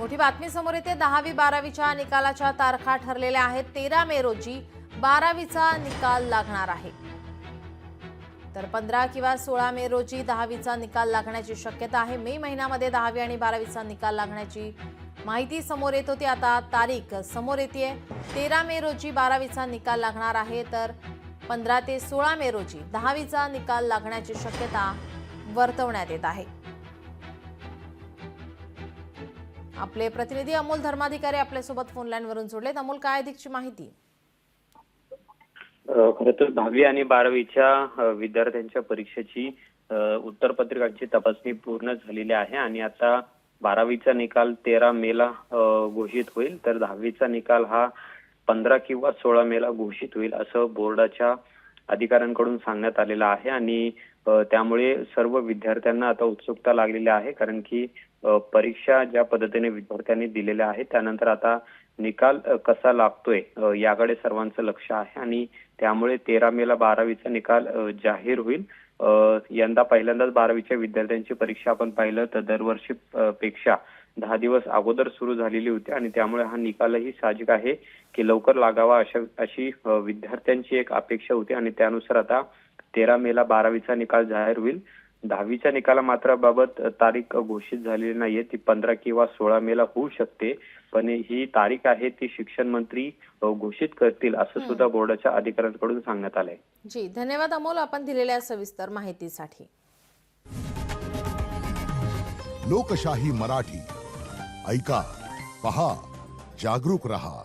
मोठी बातमी समोर येते। 10वी-12वीच्या निकालाच्या तारखा ठरलेल्या आहेत। 13 मे रोजी 12वीचा निकाल लागणार आहे, तर 15 किंवा 16 मे रोजी 10वीचा निकाल लागण्याची शक्यता आहे। मे महिन्यामध्ये 10वी आणि 12वीचा निकाल लागण्याची माहिती समोर येत होती। आता तारीख समोर येते। 13 मे रोजी 12वीचा निकाल लागणार आहे, तर 15 ते 16 मे रोजी 10वीचा निकाल लागण्याची शक्यता वर्तवण्यात येत आहे। आपले प्रतिनिधी अमोल धर्माधिकारी आपल्यासोबत फोन लाईन वरून जोडलेत। अमोल, काय अधिकची माहिती? खरं तर 10वी आणि 12वीच्या विद्यार्थ्यांच्या परीक्षेची उत्तरपत्रिकांची तपासणी पूर्ण झालेली आहे आणि आता 12वीचा निकाल 13 मेला घोषित होईल, तर 10वीचा निकाल हा 15 किंवा 16 मेला घोषित होईल असं बोर्डाच्या अधिकाऱ्यांकडून सांगण्यात आलेलं आहे। आणि त्यामुळे सर्व विद्यार्थ्यांना आता उत्सुकता लागलेली आहे, कारण की परीक्षा ज्या पद्धतीने विद्यार्थ्यांनी दिलेल्या आहेत त्यानंतर आता निकाल कसा लागतोय याकडे सर्वांचं लक्ष आहे आणि त्यामुळे 13 मेला 12वीचा निकाल जाहीर होईल। यंदा पहिल्यांदाच 12वीच्या विद्यार्थ्यांची परीक्षा आपण पाहिलं तर दरवर्षी पेक्षा 10 दिवस अगोदर सुरू झालेली होती आणि त्यामुळे हा निकालही साहजिक आहे की लवकर लागावा अशी विद्यार्थ्यांची एक अपेक्षा होती आणि त्यानुसार आता 13 मेला 12वीचा निकाल जाहीर होईल। 10वीच्या निकालाबाबत तारीख घोषित झालेली नाहीये, ती 15 किंवा 16 मेला होऊ शकते, पण ही तारीख आहे ती शिक्षण मंत्री घोषित करतील असं सुद्धा बोर्डाच्या अधिकाऱ्यांकडून सांगण्यात आलंय। जी, धन्यवाद अमोल, आपण दिलेल्या सविस्तर माहितीसाठी। लोकशाही मराठी ऐका, पहा, जागरूक रहा।